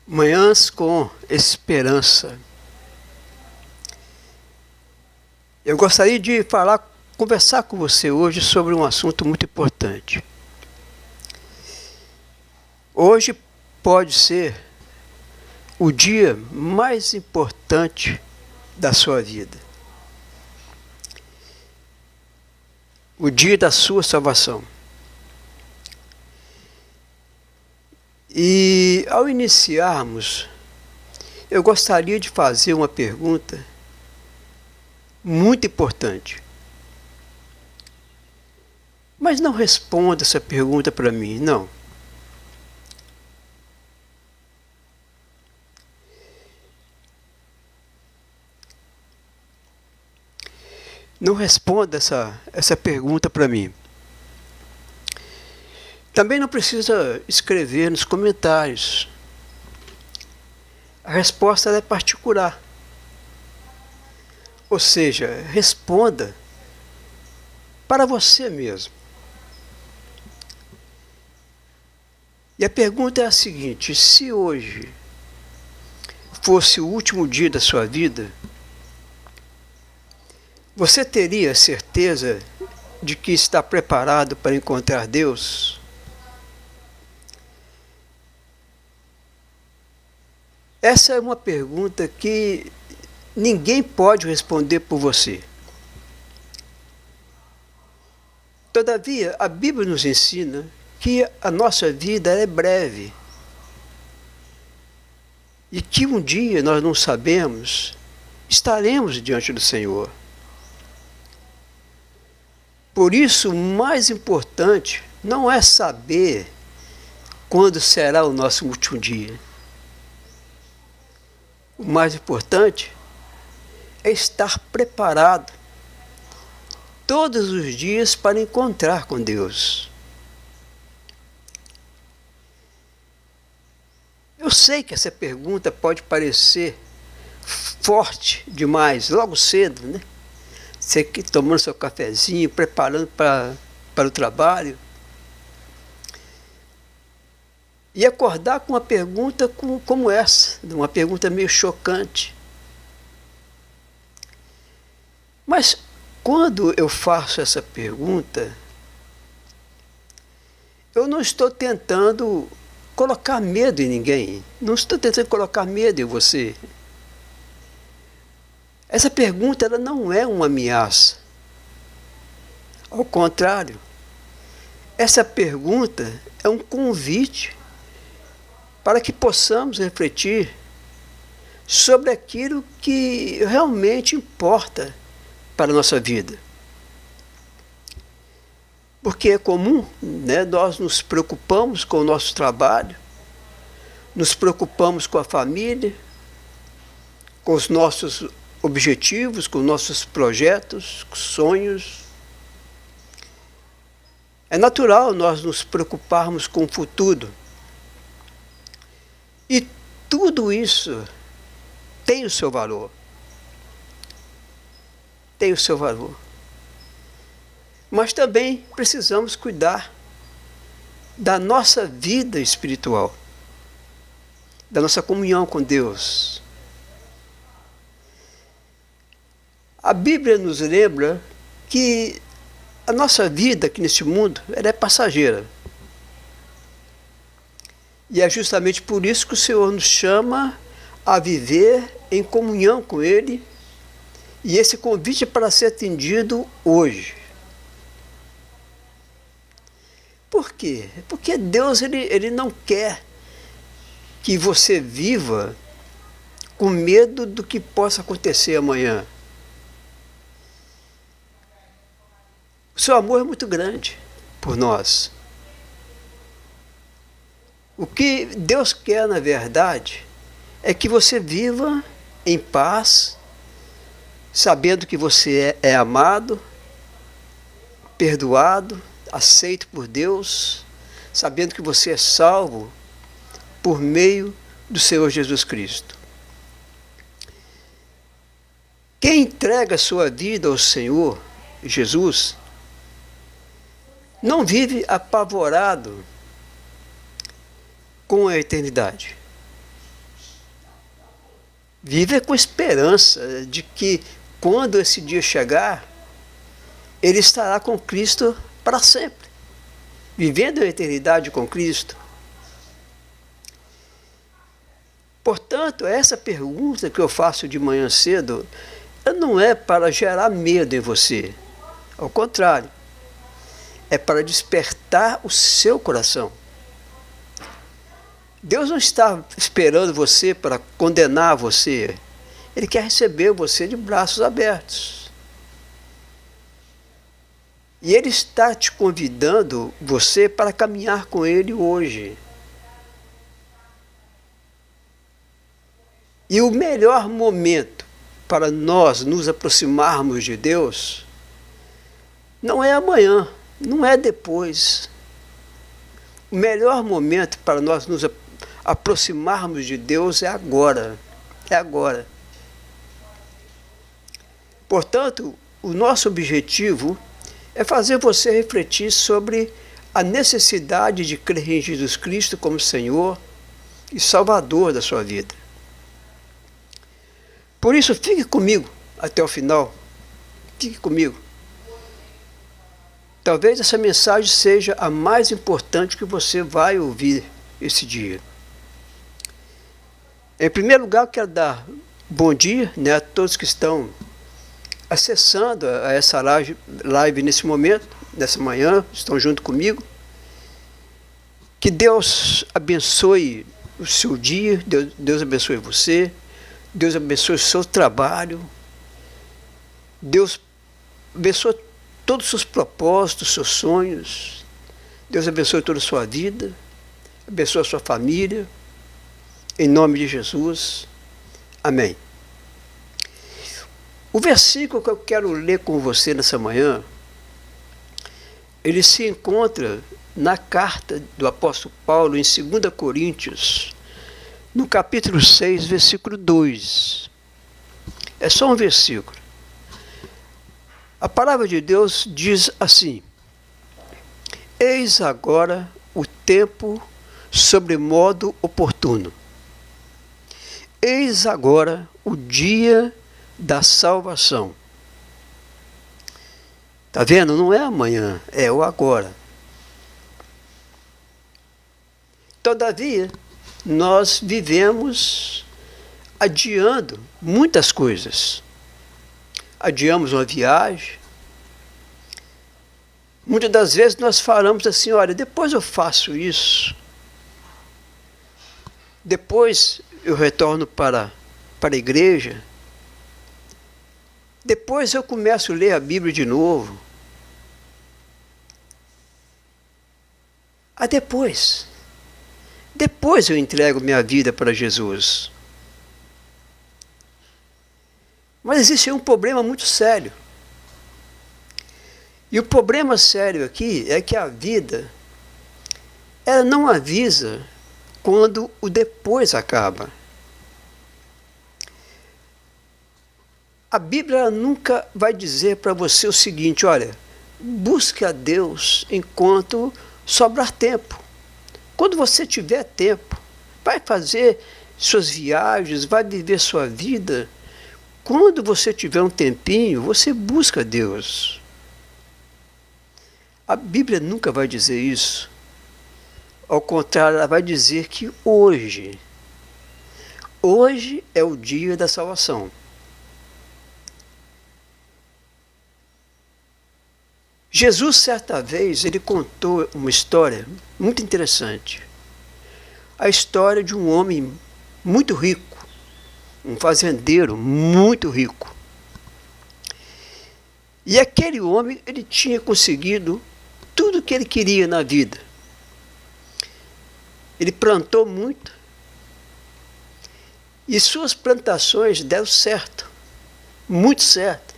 Manhãs com Esperança. Eu gostaria de conversar com você hoje sobre um assunto muito importante. Hoje pode ser o dia mais importante da sua vida. O dia da sua salvação. E ao iniciarmos, eu gostaria de fazer uma pergunta muito importante. Mas não responda essa pergunta para mim, não. Não responda essa pergunta para mim. Também não precisa escrever nos comentários. A resposta é particular. Ou seja, responda para você mesmo. E a pergunta é a seguinte: se hoje fosse o último dia da sua vida, você teria certeza de que está preparado para encontrar Deus? Essa é uma pergunta que ninguém pode responder por você. Todavia, a Bíblia nos ensina que a nossa vida é breve e que um dia nós não sabemos, estaremos diante do Senhor. Por isso, o mais importante não é saber quando será o nosso último dia. O mais importante é estar preparado todos os dias para encontrar com Deus. Eu sei que essa pergunta pode parecer forte demais, logo cedo, né? Você tomando seu cafezinho, preparando para o trabalho. E acordar com uma pergunta como essa, uma pergunta meio chocante. Mas quando eu faço essa pergunta, eu não estou tentando colocar medo em ninguém. Não estou tentando colocar medo em você. Essa pergunta ela não é uma ameaça. Ao contrário, essa pergunta é um convite para que possamos refletir sobre aquilo que realmente importa para a nossa vida. Porque é comum, né, nós nos preocupamos com o nosso trabalho, nos preocupamos com a família, com os nossos objetivos, com nossos projetos, sonhos. É natural nós nos preocuparmos com o futuro. E tudo isso tem o seu valor. Tem o seu valor. Mas também precisamos cuidar da nossa vida espiritual, da nossa comunhão com Deus. A Bíblia nos lembra que a nossa vida aqui neste mundo ela é passageira. E é justamente por isso que o Senhor nos chama a viver em comunhão com Ele. E esse convite é para ser atendido hoje. Por quê? Porque Deus ele não quer que você viva com medo do que possa acontecer amanhã. O seu amor é muito grande por nós. O que Deus quer, na verdade, é que você viva em paz, sabendo que você é amado, perdoado, aceito por Deus, sabendo que você é salvo por meio do Senhor Jesus Cristo. Quem entrega a sua vida ao Senhor Jesus não vive apavorado com a eternidade. Viva com esperança de que, quando esse dia chegar, ele estará com Cristo para sempre, vivendo a eternidade com Cristo. Portanto, essa pergunta que eu faço de manhã cedo não é para gerar medo em você. Ao contrário, é para despertar o seu coração. Deus não está esperando você para condenar você. Ele quer receber você de braços abertos. E Ele está te convidando você para caminhar com Ele hoje. E o melhor momento para nós nos aproximarmos de Deus não é amanhã, não é depois. O melhor momento para nós nos aproximarmos de Deus é agora. É agora. Portanto, o nosso objetivo é fazer você refletir sobre a necessidade de crer em Jesus Cristo como Senhor e Salvador da sua vida. Por isso, fique comigo até o final. Fique comigo. Talvez essa mensagem seja a mais importante que você vai ouvir esse dia. Em primeiro lugar, eu quero dar bom dia, a todos que estão acessando a essa live nesse momento, nessa manhã, estão junto comigo. Que Deus abençoe o seu dia, Deus abençoe você, Deus abençoe o seu trabalho, Deus abençoe todos os seus propósitos, seus sonhos, Deus abençoe toda a sua vida, abençoe a sua família, em nome de Jesus. Amém. O versículo que eu quero ler com você nessa manhã, ele se encontra na carta do apóstolo Paulo em 2 Coríntios, no capítulo 6, versículo 2. É só um versículo. A palavra de Deus diz assim: eis agora o tempo sobremodo oportuno. Eis agora o dia da salvação. Está vendo? Não é amanhã, é o agora. Todavia, nós vivemos adiando muitas coisas. Adiamos uma viagem. Muitas das vezes nós falamos assim: olha, depois eu faço isso. Depois eu retorno para a igreja. Depois eu começo a ler a Bíblia de novo. Depois eu entrego minha vida para Jesus. Mas existe um problema muito sério. E o problema sério aqui é que a vida, ela não avisa quando o depois acaba. A Bíblia nunca vai dizer para você o seguinte: olha, busque a Deus enquanto sobrar tempo. Quando você tiver tempo, vai fazer suas viagens, vai viver sua vida. Quando você tiver um tempinho, você busca a Deus. A Bíblia nunca vai dizer isso. Ao contrário, ela vai dizer que hoje é o dia da salvação. Jesus, certa vez, ele contou uma história muito interessante. A história de um homem muito rico, um fazendeiro muito rico. E aquele homem, ele tinha conseguido tudo o que ele queria na vida. Ele plantou muito e suas plantações deram certo, muito certo.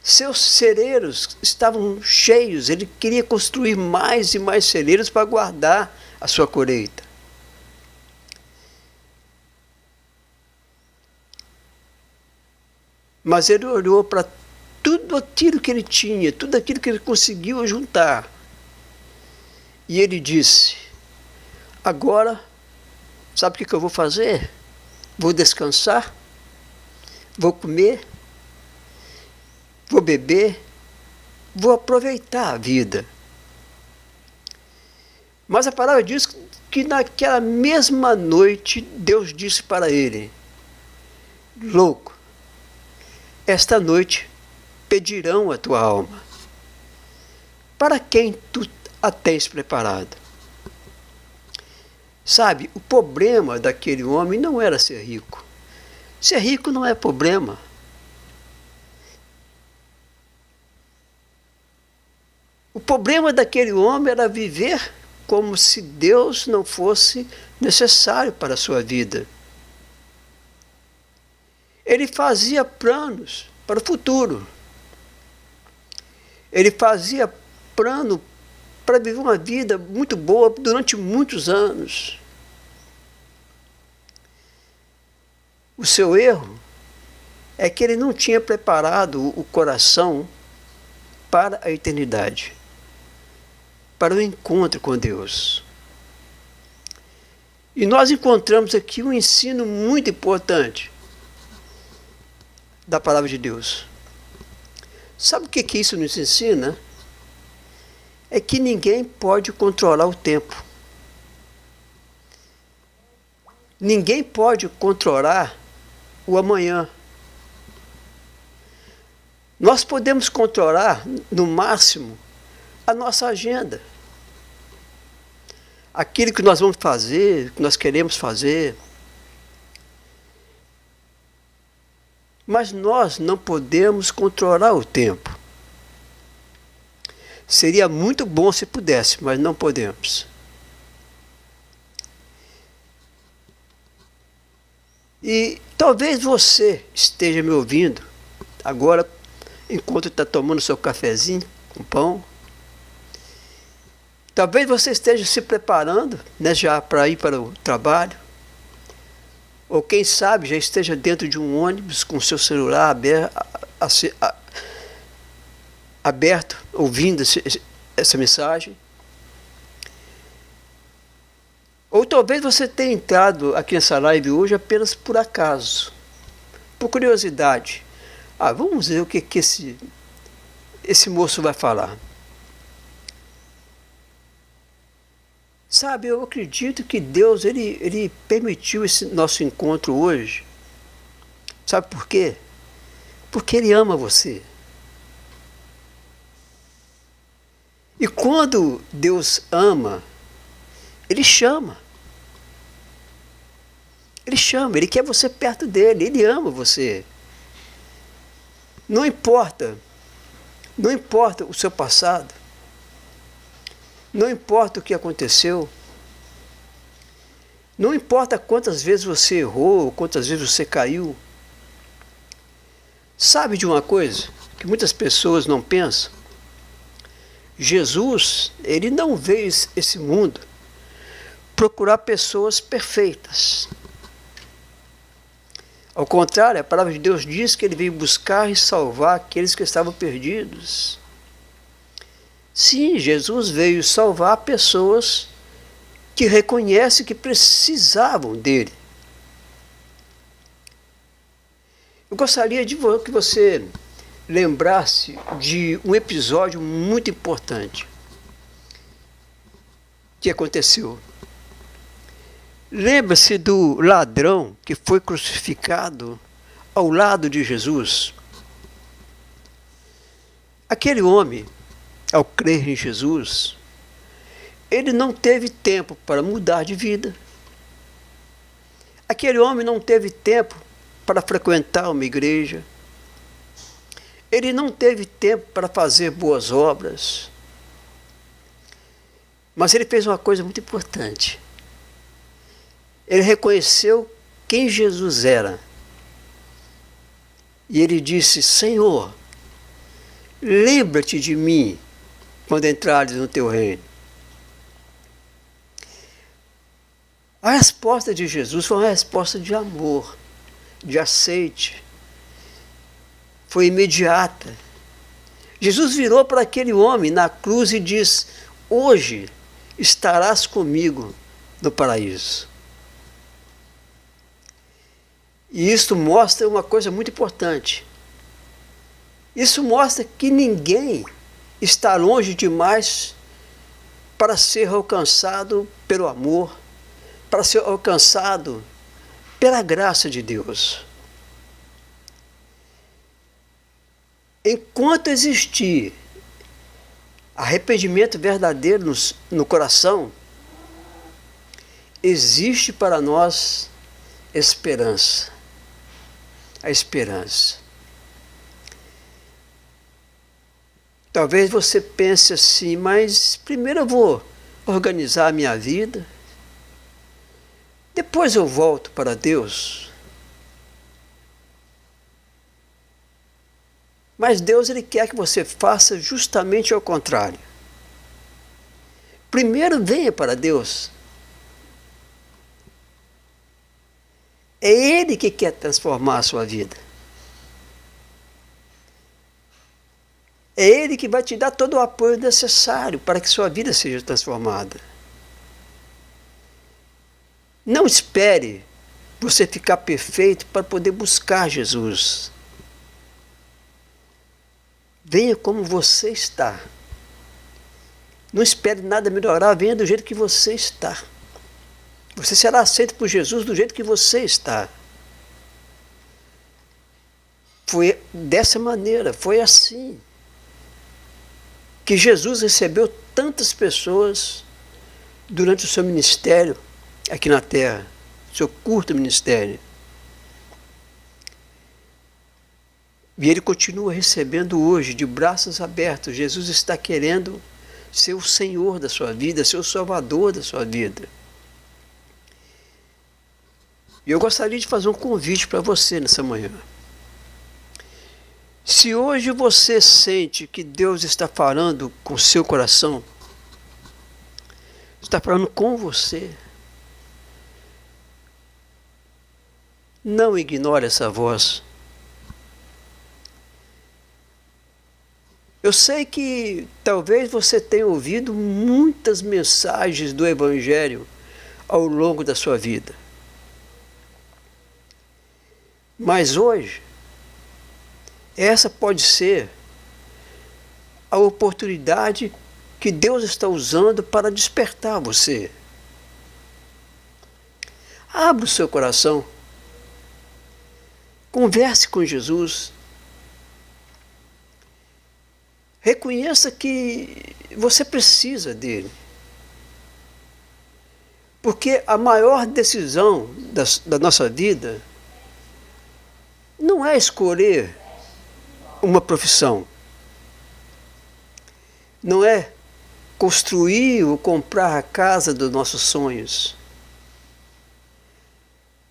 Seus celeiros estavam cheios, ele queria construir mais e mais celeiros para guardar a sua colheita. Mas ele olhou para tudo aquilo que ele tinha, tudo aquilo que ele conseguiu juntar. E ele disse: agora, sabe o que eu vou fazer? vou descansar, vou comer, vou beber, vou aproveitar a vida. Mas a palavra diz que naquela mesma noite Deus disse para ele: louco, esta noite pedirão a tua alma. Para quem tu a tens preparado? Sabe, o problema daquele homem não era ser rico. Ser rico não é problema. O problema daquele homem era viver como se Deus não fosse necessário para a sua vida. Ele fazia planos para o futuro. Ele fazia plano para viver uma vida muito boa durante muitos anos. O seu erro é que ele não tinha preparado o coração para a eternidade, para o encontro com Deus. E nós encontramos aqui um ensino muito importante da palavra de Deus. Sabe o que isso nos ensina? É que ninguém pode controlar o tempo. Ninguém pode controlar o amanhã. Nós podemos controlar, no máximo, a nossa agenda. Aquilo que nós vamos fazer, que nós queremos fazer. Mas nós não podemos controlar o tempo. Seria muito bom se pudesse, mas não podemos. E talvez você esteja me ouvindo agora, enquanto está tomando seu cafezinho com pão. Talvez você esteja se preparando, né, já para ir para o trabalho. Ou quem sabe já esteja dentro de um ônibus com seu celular aberto, ouvindo essa mensagem. Ou talvez você tenha entrado aqui nessa live hoje apenas por acaso, por curiosidade. Vamos ver o que esse moço vai falar. Sabe, eu acredito que Deus ele permitiu esse nosso encontro hoje. Sabe por quê? Porque Ele ama você. E quando Deus ama, Ele chama. Ele chama, Ele quer você perto dEle, Ele ama você. Não importa o seu passado, não importa o que aconteceu, não importa quantas vezes você errou, quantas vezes você caiu. Sabe de uma coisa que muitas pessoas não pensam? Jesus, Ele não veio esse mundo procurar pessoas perfeitas. Ao contrário, a palavra de Deus diz que Ele veio buscar e salvar aqueles que estavam perdidos. Sim, Jesus veio salvar pessoas que reconhecem que precisavam dEle. Eu gostaria de que você lembrasse de um episódio muito importante que aconteceu. Lembra-se do ladrão que foi crucificado ao lado de Jesus? Aquele homem, ao crer em Jesus, ele não teve tempo para mudar de vida. Aquele homem não teve tempo para frequentar uma igreja. Ele não teve tempo para fazer boas obras. Mas ele fez uma coisa muito importante. Ele reconheceu quem Jesus era. E ele disse: Senhor, lembra-te de mim quando entrares no teu reino. A resposta de Jesus foi uma resposta de amor, de aceite. Foi imediata. Jesus virou para aquele homem na cruz e disse: hoje estarás comigo no paraíso. E isso mostra uma coisa muito importante. Isso mostra que ninguém está longe demais para ser alcançado pelo amor, para ser alcançado pela graça de Deus. Enquanto existir arrependimento verdadeiro no coração, existe para nós esperança. A esperança. Talvez você pense assim, mas primeiro eu vou organizar a minha vida, depois eu volto para Deus. Mas Deus, Ele quer que você faça justamente ao contrário. Primeiro venha para Deus. É Ele que quer transformar a sua vida. É Ele que vai te dar todo o apoio necessário para que sua vida seja transformada. Não espere você ficar perfeito para poder buscar Jesus. Venha como você está. Não espere nada melhorar, venha do jeito que você está. Você será aceito por Jesus do jeito que você está. Foi dessa maneira, foi assim que Jesus recebeu tantas pessoas durante o seu ministério aqui na terra, seu curto ministério. E Ele continua recebendo hoje, de braços abertos. Jesus está querendo ser o Senhor da sua vida, ser o Salvador da sua vida. E eu gostaria de fazer um convite para você nessa manhã. Se hoje você sente que Deus está falando com o seu coração, está falando com você, não ignore essa voz. Eu sei que talvez você tenha ouvido muitas mensagens do Evangelho ao longo da sua vida. Mas hoje, essa pode ser a oportunidade que Deus está usando para despertar você. Abra o seu coração. Converse com Jesus. Reconheça que você precisa dele. Porque a maior decisão da nossa vida não é escolher uma profissão. Não é construir ou comprar a casa dos nossos sonhos.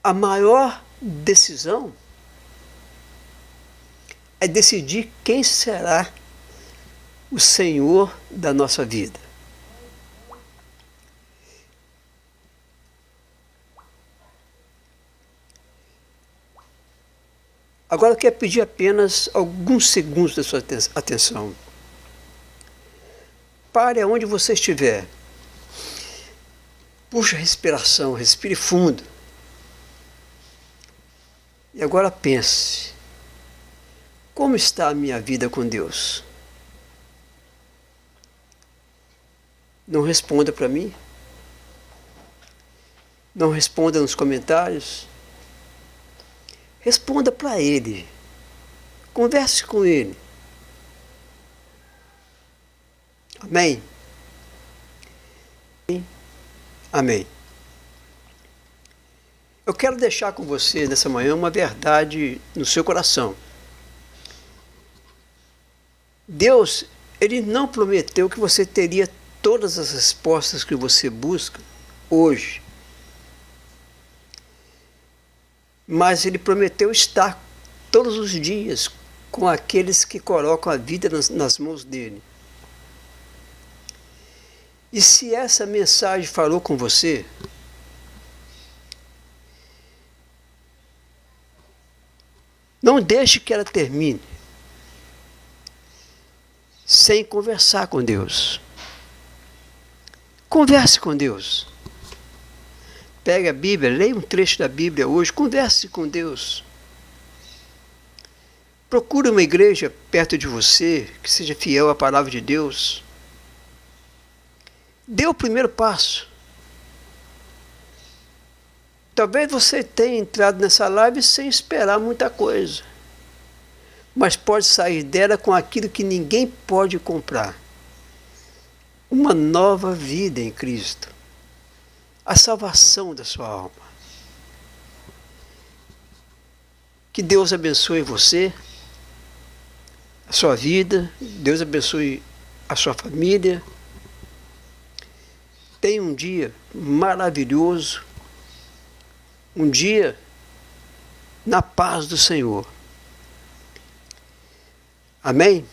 A maior decisão é decidir quem será o Senhor da nossa vida. Agora eu quero pedir apenas alguns segundos da sua atenção. Pare aonde você estiver. Puxe a respiração, respire fundo. E agora pense. Como está a minha vida com Deus? Não responda para mim. Não responda nos comentários. Responda para Ele. Converse com Ele. Amém? Amém. Eu quero deixar com você nessa manhã uma verdade no seu coração. Deus, Ele não prometeu que você teria todas as respostas que você busca hoje. Mas Ele prometeu estar todos os dias com aqueles que colocam a vida nas mãos dEle. E se essa mensagem falou com você, não deixe que ela termine sem conversar com Deus. Converse com Deus. Pegue a Bíblia, leia um trecho da Bíblia hoje, converse com Deus. Procure uma igreja perto de você, que seja fiel à palavra de Deus. Dê o primeiro passo. Talvez você tenha entrado nessa live sem esperar muita coisa, mas pode sair dela com aquilo que ninguém pode comprar. Uma nova vida em Cristo. A salvação da sua alma. Que Deus abençoe você, a sua vida, Deus abençoe a sua família. Tenha um dia maravilhoso, um dia na paz do Senhor. Amém?